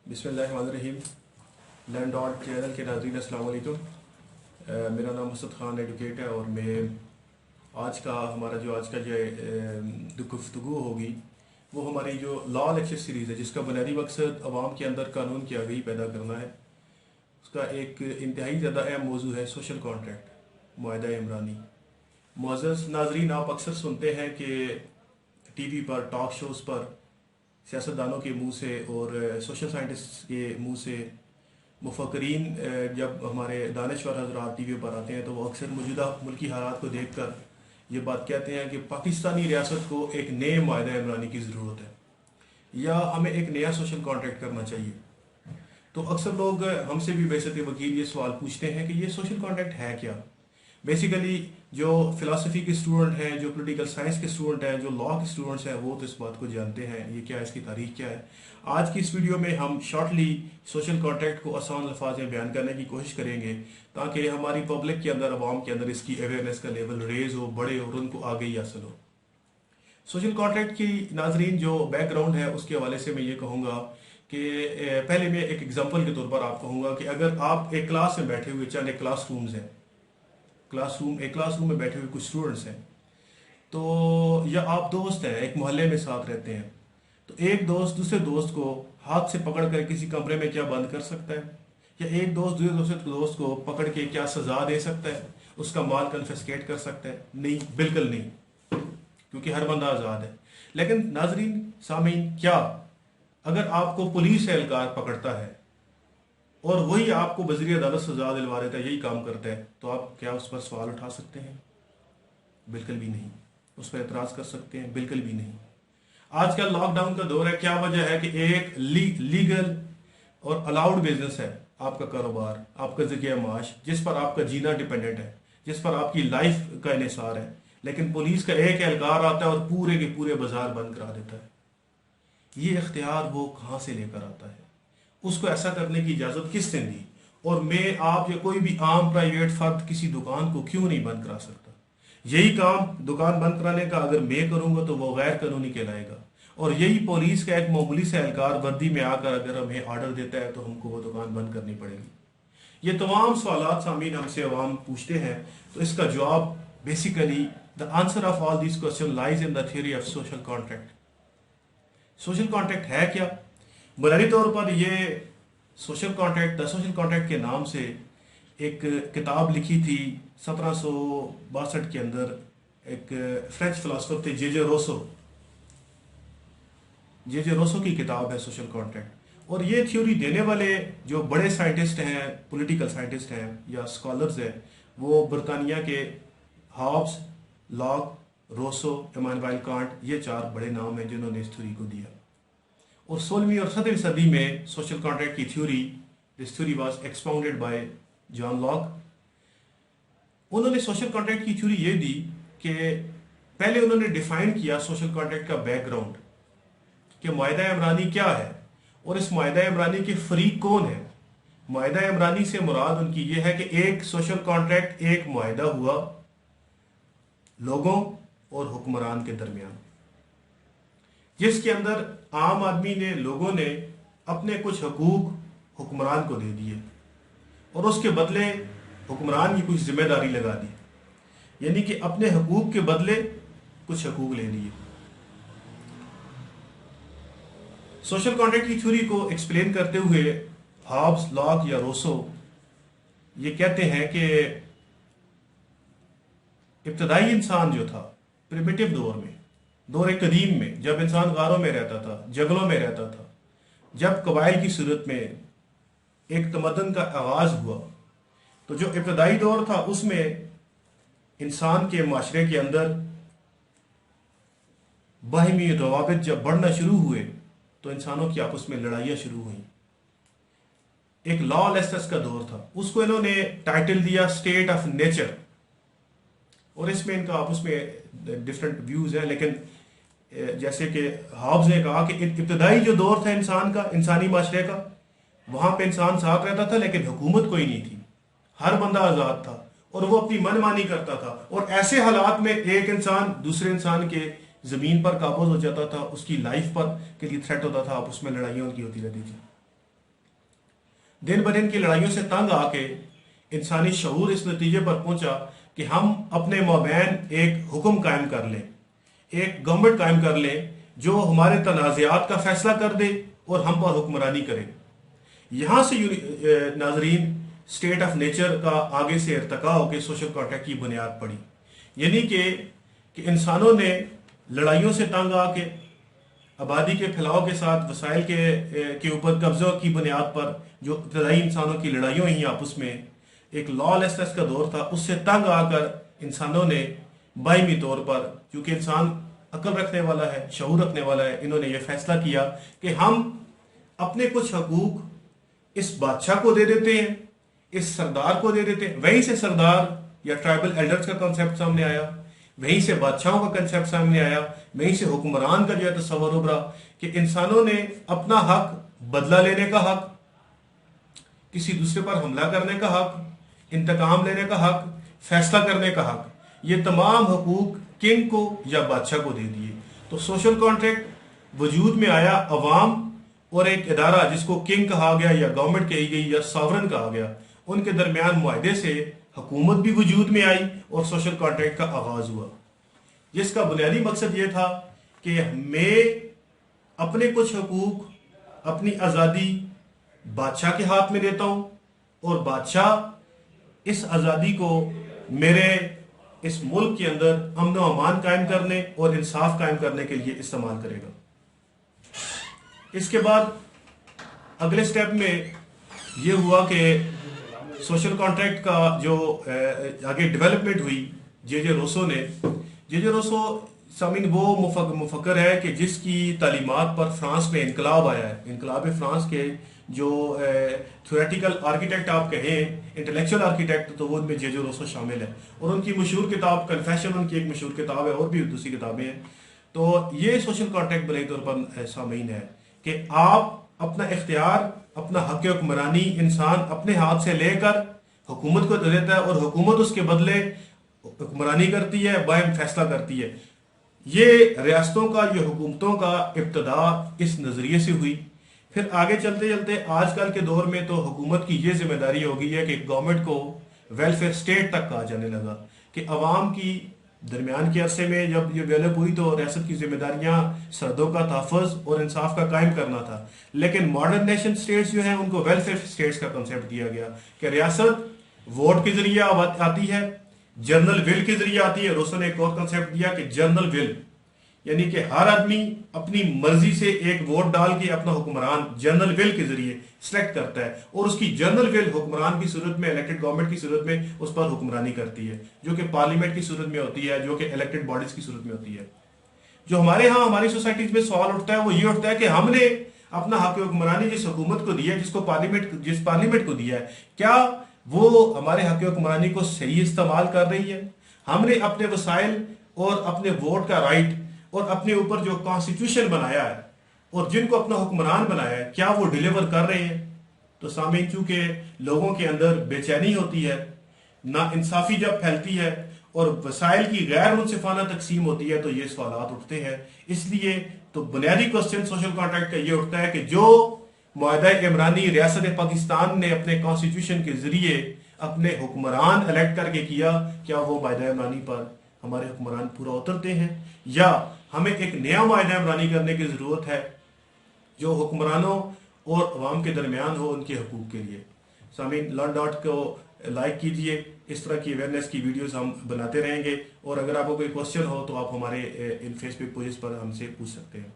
बिस्मिल्लाहिर्रहमानिर्रहीम। Land dot channel के नाज़रीन अस्सलाम वालेकुम। मेरा नाम हसन खान एडवोकेट है और मैं आज का जो गुफ्तगू होगी वो हमारी जो लॉ लेक्चर सीरीज़ है जिसका बुनियादी मकसद अवाम के अंदर कानून की आगाही पैदा करना है। उसका एक इंतहाई ज़्यादा अहम मौजू है सोशल कॉन्ट्रैक्ट, मुआहदा इमरानी। मुअज़्ज़ज़ नाज़रीन, आप अक्सर सुनते हैं कि टीवी पर, टॉक शोज़ पर सियासतदानों के मुंह से और सोशल साइंटिस्ट के मुंह से मुफक्करीन जब हमारे दानश्वर हज़रात टीवी पर आते हैं तो वो अक्सर मौजूदा मुल्की हालात को देख कर ये बात कहते हैं कि पाकिस्तानी रियासत को एक नए मुआहदा इमरानी की ज़रूरत है या हमें एक नया सोशल कॉन्ट्रैक्ट करना चाहिए। तो अक्सर लोग हमसे भी वैसे वकील ये सवाल पूछते हैं कि ये सोशल कॉन्ट्रैक्ट है क्या। बेसिकली जो फ़िलासफ़ी के स्टूडेंट हैं, जो पॉलिटिकल साइंस के स्टूडेंट हैं, जो लॉ के स्टूडेंट्स हैं, वो तो इस बात को जानते हैं ये क्या है, इसकी तारीख क्या है। आज की इस वीडियो में हम शॉर्टली सोशल कॉन्ट्रैक्ट को आसान अल्फाज में बयान करने की कोशिश करेंगे ताकि हमारी पब्लिक के अंदर, अवाम के अंदर इसकी अवेयरनेस का लेवल रेज हो, बढ़े और उनको आगे ही हासिल हो। सोशल कॉन्ट्रैक्ट की नाजरीन जो बैकग्राउंड है उसके हवाले से मैं ये कहूँगा कि पहले मैं एक एग्जाम्पल के तौर पर आप कहूँगा कि अगर आप एक क्लास में बैठे हुए, चंद एक क्लास रूम में बैठे हुए कुछ स्टूडेंट्स हैं, तो या आप दोस्त हैं, एक मोहल्ले में साथ रहते हैं, तो एक दोस्त दूसरे दोस्त को हाथ से पकड़ कर किसी कमरे में क्या बंद कर सकता है, या एक दोस्त दूसरे दोस्त को पकड़ के क्या सजा दे सकता है, उसका माल कन्फिस्केट कर सकता है? नहीं, बिल्कुल नहीं, क्योंकि हर बंदा आज़ाद है। लेकिन नाजरीन सामीन, क्या अगर आपको पुलिस एहलकार पकड़ता है और वही आपको वज़ीर अदालत सजा दिलवा देता है, यही काम करता है, तो आप क्या उस पर सवाल उठा सकते हैं? बिल्कुल भी नहीं। उस पर एतराज़ कर सकते हैं? बिल्कुल भी नहीं। आजकल लॉकडाउन का दौर है, क्या वजह है कि एक लीगल और अलाउड बिजनेस है आपका कारोबार, आपका ज़रिया माश, जिस पर आपका जीना डिपेंडेंट है, जिस पर आपकी लाइफ का इन्हिसार है, लेकिन पुलिस का एक एहलकार आता है और पूरे के पूरे बाजार बंद करा देता है। ये इख्तियार वो कहाँ से लेकर आता है? उसको ऐसा करने की इजाज़त किसने दी? और मैं, आप या कोई भी आम प्राइवेट फर्द किसी दुकान को क्यों नहीं बंद करा सकता? यही काम दुकान बंद कराने का अगर मैं करूंगा तो वो गैर कानूनी कहलाएगा। और यही पुलिस का एक मामूली से एहलकार वर्दी में आकर अगर हमें ऑर्डर देता है तो हमको वो दुकान बंद करनी पड़ेगी। ये तमाम सवालात सामीन हमसे अवाम पूछते हैं, तो इसका जवाब basically the answer of all this question lies in the theory of social contract. Social contract है क्या? बुनियादी तौर पर ये social contract, the social contract के नाम से एक किताब लिखी थी 1762 के अंदर। एक फ्रेंच फिलोसोफर थे जे जे रोसो की किताब है सोशल कॉन्ट्रैक्ट। और ये थ्योरी देने वाले जो बड़े साइंटिस्ट हैं, पॉलिटिकल साइंटिस्ट हैं या स्कॉलर्स हैं, वो बरतानिया के Hobbes, Locke, Rousseau, Immanuel Kant, ये चार बड़े नाम हैं जिन्होंने इस थ्योरी को दिया। और 16वीं और 17वीं सदी में सोशल कॉन्ट्रैक्ट की theory, this theory was expounded bye John Locke. उन्होंने सोशल कॉन्ट्रैक्ट की थ्योरी ये दी कि पहले उन्होंने डिफाइन किया सोशल कॉन्ट्रैक्ट का बैकग्राउंड कि मुआहदा इमरानी क्या है और इस मुआहदा इमरानी के फरीक कौन है। मुआहदा इमरानी से मुराद उनकी ये है कि एक सोशल कॉन्ट्रैक्ट, एक मुआहदा हुआ लोगों और हुक्मरान के दरमियान, जिसके अंदर आम आदमी ने, लोगों ने अपने कुछ हकूक हुक्मरान को दे दिए और उसके बदले हुक्मरान की कुछ जिम्मेदारी लगा दी, यानी कि अपने हकूक के बदले कुछ हकूक ले लिए। सोशल कॉन्ट्रैक्ट की थ्योरी को एक्सप्लेन करते हुए हॉब्स, लॉक या रोसो ये कहते हैं कि इब्तदाई इंसान जो था, प्रिमिटिव दौर में, दौर कदीम में, जब इंसान गारों में रहता था, जंगलों में रहता था, जब कबाइल की सूरत में एक तमद्दुन का आगाज हुआ, तो जो इब्तदाई दौर था उसमें इंसान के माशरे के अंदर बाहिमी रवाबित जब बढ़ना शुरू हुए तो इंसानों की आपस में लड़ाइयाँ शुरू हुई। एक लॉलेसनेस का दौर था, उसको इन्होंने टाइटल दिया स्टेट ऑफ नेचर। और इसमें इनका आपस में डिफरेंट व्यूज हैं, लेकिन जैसे कि हॉब्स ने कहा कि इब्तदाई जो दौर था इंसान का, इंसानी माशरे का, वहां पे इंसान साथ रहता था लेकिन हुकूमत कोई नहीं थी, हर बंदा आजाद था और वो अपनी मनमानी करता था। और ऐसे हालात में एक इंसान दूसरे इंसान के जमीन पर काबूज हो जाता था, उसकी लाइफ पर के लिए थ्रेट होता था, आप उसमें लड़ाइयाँ उनकी होती रहती थी। दिन ब दिन की लड़ाइयों से तंग आके इंसानी शऊर इस नतीजे पर पहुंचा कि हम अपने माबैन एक हुक्म कायम कर लें, एक गवर्नमेंट कायम कर लें जो हमारे तनाज़ात का फैसला कर दे और हम पर हुक्मरानी करे। यहां से नाजरीन स्टेट ऑफ नेचर का आगे से इर्तका होकर सोशल कॉन्ट्रैक्ट की बुनियाद पड़ी, यानी कि इंसानों ने लड़ाइयों से तंग आके आबादी के फैलाव के साथ वसाइल के ऊपर कब्जा की बुनियाद पर जो इब्तदाई इंसानों की लड़ाइयों ही आपस में एक लॉलेसनेस का दौर था, उससे तंग आकर इंसानों ने बाइमी तौर पर, क्योंकि इंसान अकल रखने वाला है, शऊर रखने वाला है, इन्होंने ये फैसला किया कि हम अपने कुछ हकूक इस बादशाह को दे देते हैं, इस सरदार को दे देते हैं। वहीं से सरदार या ट्राइबल एल्डर्स का कॉन्सेप्ट सामने आया, वहीं से बादशाहों का कंसेप्ट सामने आया, वहीं से हुक्मरान का जो है तस्वर उभरा कि इंसानों ने अपना हक, बदला लेने का हक, किसी दूसरे पर हमला करने का हक, इंतकाम लेने का हक, फैसला करने का हक, ये तमाम हकूक किंग को या बादशाह को दे दिए। तो सोशल कॉन्ट्रैक्ट वजूद में आया अवाम और एक इदारा जिसको किंग कहा गया या गवर्नमेंट कही गई या सॉवरन कहा गया, उनके दरमियान मुआहदे से हुकूमत भी वजूद में आई और सोशल कॉन्ट्रैक्ट का आगाज हुआ, जिसका बुनियादी मकसद ये था कि मैं अपने कुछ हकूक, अपनी आज़ादी बादशाह के हाथ में देता हूं और बादशाह इस आज़ादी को मेरे इस मुल्क के अंदर अमन व अमान कायम करने और इंसाफ कायम करने के लिए इस्तेमाल करेगा। इसके बाद अगले स्टेप में ये हुआ कि सोशल कॉन्ट्रैक्ट का जो आगे डेवलपमेंट हुई, जे रोसो सामीन वो मुफक्कर है कि जिसकी तालीमात पर फ्रांस में इनकलाब आया है। इनकलाब फ्रांस के जो थ्योरेटिकल आर्किटेक्ट आप कहें, इंटेलेक्चुअल आर्किटेक्ट, तो वो उनमें जे रोसो शामिल है और उनकी मशहूर किताब कन्फेशन उनकी एक मशहूर किताब है, और भी दूसरी किताबें हैं। तो ये सोशल कॉन्ट्रैक्ट बुनियादी तौर पर सामीन है कि आप अपना इख्तियार, अपना हक हुक्मरानी इंसान अपने हाथ से लेकर हुकूमत को दे देता है और हुकूमत उसके बदले हुक्मरानी करती है, बाहम फैसला करती है। ये रियासतों का, ये हुकूमतों का इब्तदा इस नज़रिए से हुई। फिर आगे चलते चलते आजकल के दौर में तो हुकूमत की ये जिम्मेदारी हो गई है कि गवर्नमेंट को वेलफेयर स्टेट तक कहा जाने लगा कि अवाम की दरमियान के अरसे में जब ये डेवलप हुई तो रियासत की जिम्मेदारियां सरहदों का तहफ़्फ़ुज़ और इंसाफ का कायम करना था। लेकिन मॉडर्न नेशन स्टेट्स जो हैं उनको वेलफेयर स्टेट्स का कंसेप्ट दिया गया कि रियासत वोट के जरिए आती है, जनरल विल के जरिए आती है। रोसो ने एक और कंसेप्ट दिया कि जनरल विल, यानी कि हर आदमी अपनी मर्जी से एक वोट डाल के अपना हुक्मरान जनरल विल के जरिए सिलेक्ट करता है और उसकी जनरल विल हुक्मरान की सूरत में, इलेक्टेड गवर्नमेंट की सूरत में उस पर हुक्मरानी करती है, जो कि पार्लियामेंट की सूरत में होती है, जो कि इलेक्टेड बॉडीज की सूरत में होती है। जो हमारे यहाँ हमारी सोसाइटीज में सवाल उठता है वो ये उठता है कि हमने अपना हक हुक्मरानी जिस हुकूमत को दिया है, जिस पार्लियामेंट को दिया है, क्या वो हमारे हक हुक्मरानी को सही इस्तेमाल कर रही है? हमने अपने वसाइल और अपने वोट का राइट और अपने ऊपर जो कॉन्स्टिट्यूशन बनाया है और जिनको अपना हुक्मरान बनाया है, क्या वो डिलीवर कर रहे हैं? तो सामीन, चूंकि लोगों के अंदर बेचैनी होती है, ना इंसाफी जब फैलती है और वसाइल की गैर मुनसिफाना तकसीम होती है, तो ये सवालात उठते हैं। इसलिए तो बुनियादी क्वेश्चन सोशल कॉन्ट्रैक्ट का ये उठता है कि जो मुआहदा इमरानी रियासत पाकिस्तान ने अपने कॉन्स्टिट्यूशन के जरिए अपने हुक्मरान इलेक्ट करके किया, क्या वो मुआहदा इमरानी पर हमारे हुक्मरान पूरा उतरते हैं, या हमें एक नया मुआहदा इमरानी करने की जरूरत है जो हुक्मरानों और अवाम के दरमियान हो उनके हकूक के लिए। सामीन, लर्न डॉट को लाइक कीजिए, इस तरह की अवेयरनेस की वीडियोस हम बनाते रहेंगे और अगर आपको कोई क्वेश्चन हो तो आप हमारे इन फेसबुक पेज पर हमसे पूछ सकते हैं।